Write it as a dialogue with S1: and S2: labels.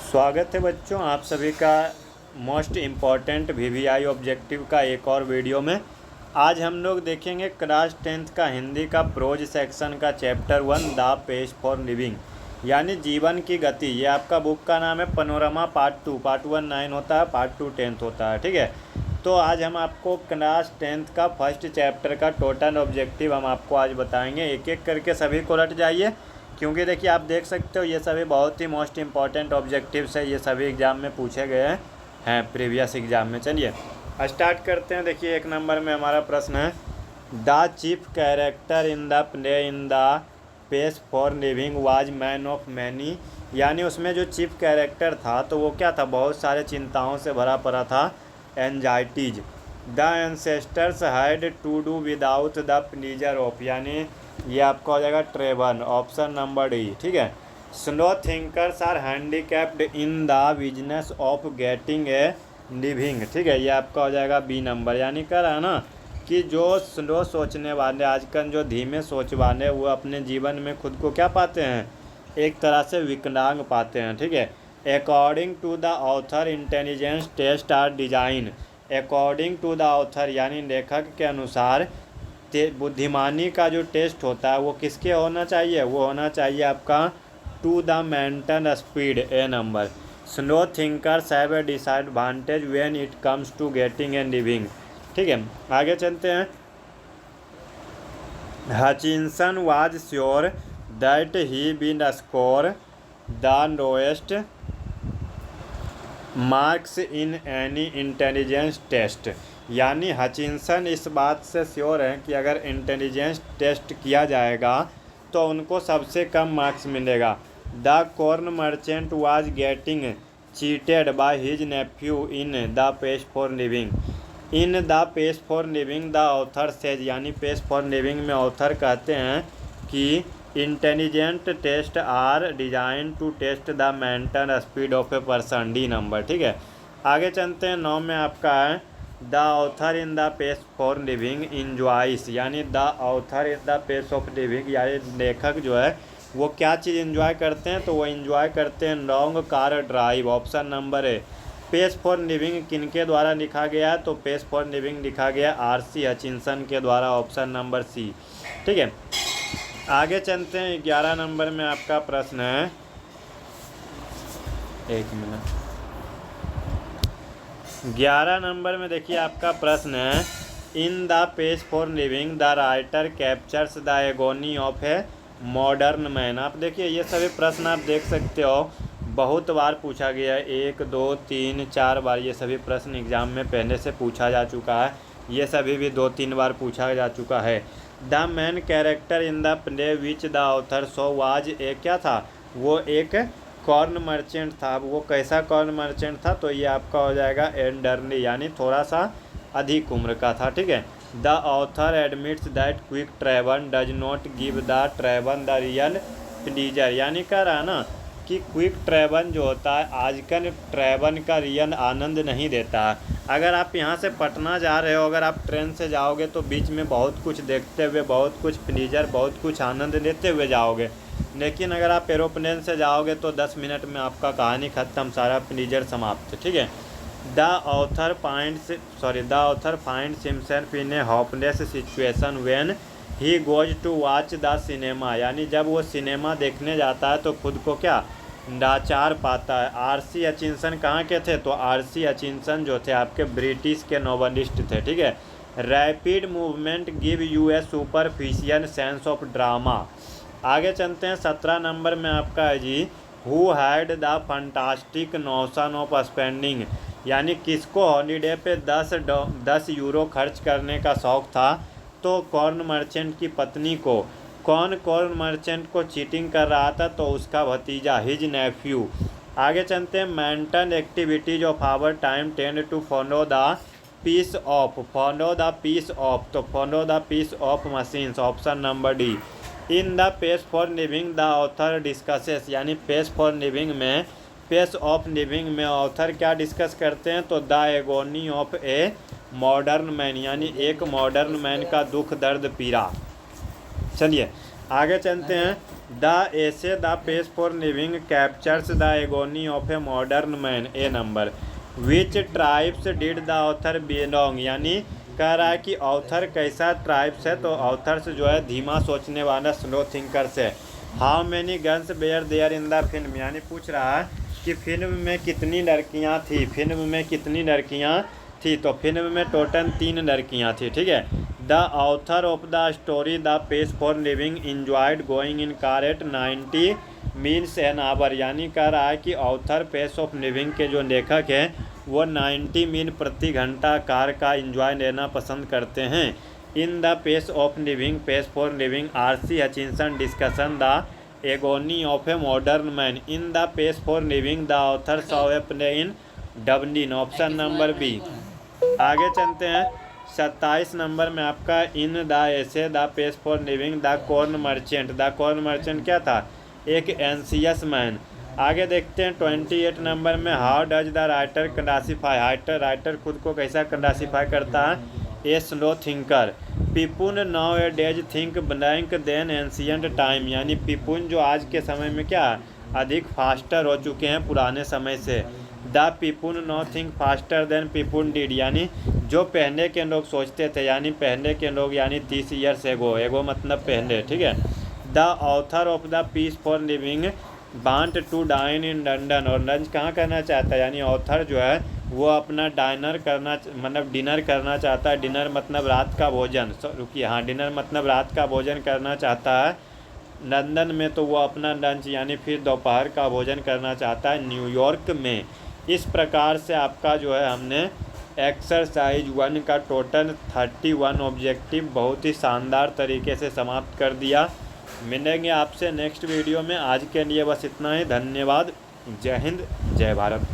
S1: स्वागत है बच्चों, आप सभी का मोस्ट इम्पॉर्टेंट वीवीआई ऑब्जेक्टिव का एक और वीडियो में। आज हम लोग देखेंगे क्लास 10th का हिंदी का प्रोज सेक्शन का chapter 1 the pace for living, यानी जीवन की गति। ये आपका बुक का नाम है पनोरमा पार्ट 2। पार्ट 1 9 होता है, पार्ट 2 10th होता है, ठीक है। तो आज हम आपको क्लास 10th का फर्स्ट चैप्टर का टोटल ऑब्जेक्टिव हम आपको आज बताएंगे। एक एक करके सभी को रट जाइए, क्योंकि देखिए आप देख सकते हो ये सभी बहुत ही मोस्ट इम्पॉर्टेंट ऑब्जेक्टिव्स है। ये सभी एग्ज़ाम में पूछे गए हैं प्रीवियस एग्ज़ाम में। चलिए स्टार्ट करते हैं। देखिए 1 नंबर में हमारा प्रश्न है, the chief character in the play in the pace for living was man of many, यानी उसमें जो चीफ कैरेक्टर था तो वो क्या था, बहुत सारे चिंताओं से भरा पड़ा था, anxieties. The ancestors had to do without the pleasure of, यानी ये आपका हो जाएगा ट्रेवन, ऑप्शन नंबर डी, ठीक है। Slow thinkers are handicapped in the business of getting a living, ठीक है, ये आपका हो जाएगा बी नंबर। यानी कह रहा है ना कि जो स्लो सोचने वाले, आजकल जो धीमे सोच वाले, वो अपने जीवन में खुद को क्या पाते हैं, एक तरह से विकलांग पाते हैं, ठीक है। According to the author intelligence test are design, according to the author यानी लेखक के अनुसार बुद्धिमानी का जो टेस्ट होता है वो किसके होना चाहिए, वो होना चाहिए आपका to the mental speed, A number. Slow thinkers have a disadvantage when it comes to getting and living, ठीक है। आगे चलते हैं। Hutchinson was sure that he will score the lowest marks in any intelligence test, यानी Hutchinson इस बात से sure है कि अगर इंटेलिजेंस टेस्ट किया जाएगा तो उनको सबसे कम मार्क्स मिलेगा। The corn merchant was getting cheated by his nephew in the pace for living, in the pace for living the author says, यानी पेज फॉर लिविंग में ऑथर कहते हैं कि intelligent test are designed to test the mental speed of a person, D number, ठीक है। आगे चलते हैं। 9 में आपका है, the author in the pace for living enjoys, यानी the author in the page of living, यानी लेखक जो है वो क्या चीज़ इंजॉय करते हैं, तो वो इंजॉय करते हैं long car drive, option number है। पेज फॉर लिविंग किनके द्वारा लिखा गया है, तो पेज फॉर लिविंग लिखा गया आर.सी. हचिंसन के द्वारा, ऑप्शन नंबर सी, ठीक है। आगे चलते हैं। 11 नंबर में आपका प्रश्न है, 1 मिनट। 11 नंबर में देखिए आपका प्रश्न है, इन the pace for living the writer captures the agony of a modern man. आप देखिए ये सभी प्रश्न आप देख सकते हो बहुत बार पूछा गया है, 1 2 3 4 बार ये सभी प्रश्न एग्जाम में पहले से पूछा जा चुका है। ये सभी भी 2-3 बार पूछा जा चुका है। The man character in the play which the author so was, एक क्या था, वो एक कॉर्न मर्चेंट था। वो कैसा कॉर्न मर्चेंट था, तो ये आपका हो जाएगा एल्डरली, यानी थोड़ा सा अधिक उम्र का था, ठीक है। The author admits that quick travel does not give the travel the real pleaser, यानी कह रहा है ना कि क्विक ट्रैवल जो होता है आजकल ट्रैवल का रियल आनंद नहीं देता है। अगर आप यहाँ से पटना जा रहे हो, अगर आप ट्रेन से जाओगे तो बीच में बहुत कुछ देखते हुए, बहुत कुछ प्लीजर, बहुत कुछ आनंद लेते हुए जाओगे, लेकिन अगर आप एरोप्लेन से जाओगे तो 10 मिनट में आपका कहानी ख़त्म, सारा प्लीजर समाप्त, ठीक है। The author finds himself in a hopeless situation when he goes to watch the cinema, यानी जब वो सिनेमा देखने जाता है तो खुद को क्या लाचार पाता है। आर.सी. हचिंसन कहाँ के थे, तो आर.सी. हचिंसन जो थे आपके ब्रिटिश के नोवेलिस्ट थे, ठीक है। Rapid movement give you a superficial sense of drama. आगे चलते हैं। 17 नंबर में आपका है जी, who had the fantastic notion of spending, यानी किसको हॉलीडे पे 10 यूरो खर्च करने का शौक़ था, तो कॉर्न मर्चेंट की पत्नी को। कौन कॉर्न मर्चेंट को चीटिंग कर रहा था, तो उसका भतीजा, हिज नेफ्यू। आगे चलते हैं। Mental activities of our time tend to follow the pace of, तो follow the pace of machines, option number D. In the pace for living the author discusses, यानी पेज फॉर लिविंग में, pace of living में author क्या discuss करते हैं, तो the agony of a modern man, यानी एक मॉडर्न मैन का दुख दर्द पीड़ा। चलिए आगे चलते हैं। The essay the pace for living captures the agony of a modern man. A number, which tribes did the author belong, यानी कह रहा है कि ऑथर कैसा ट्राइब्स है, तो ऑथर्स जो है धीमा सोचने वाला, स्लो थिंकर्स है। How many girls were there in the film, यानी पूछ रहा है कि फिल्म में कितनी लड़कियां थी, फिल्म में कितनी लड़कियां थी, तो फिल्म में टोटल 3 लड़कियां थी। ठीक है। The author of the story the pace for living enjoyed going in car at 90 miles an hour, यानी कह रहा है कि ऑथर पेस ऑफ लिविंग के जो लेखक हैं वो 90 मील प्रति घंटा कार का इंजॉय लेना पसंद करते हैं। In the pace of living, pace for living, R C. Hutchinson discussion the agony of a modern man. In the pace for living the author saw a play in Dublin, option number B. आगे चलते हैं 27 number में आपका in the essay the pace for living the corn merchant. The corn merchant क्या था, एक anxious man. आगे देखते हैं 28 नंबर में how does the writer classify, writer खुद को कैसा क्लासीफाई करता है, a slow thinker. People nowadays think blank then ancient time, यानी पीपुल जो आज के समय में क्या अधिक फास्टर हो चुके हैं पुराने समय से। The people now think faster than people did, यानी जो पहले के लोग सोचते थे, यानी पहले के लोग, यानी 30 ईयर्स एगो मतलब पहले। ठीक है। The author of the piece for living want to dine in London, और लंच कहाँ करना चाहता है, यानी ऑथर जो है वो अपना डिनर करना चाहता है। डिनर मतलब रात का भोजन, रुकिए, हाँ, डिनर मतलब रात का भोजन करना चाहता है लंदन में, तो वो अपना लंच यानी फिर दोपहर का भोजन करना चाहता है न्यूयॉर्क में। इस प्रकार से आपका जो है हमने एक्सरसाइज 1 का टोटल 31 ऑब्जेक्टिव बहुत ही शानदार तरीके से समाप्त कर दिया। मिलेंगे आपसे नेक्स्ट वीडियो में। आज के लिए बस इतना ही। धन्यवाद। जय हिंद, जय भारत।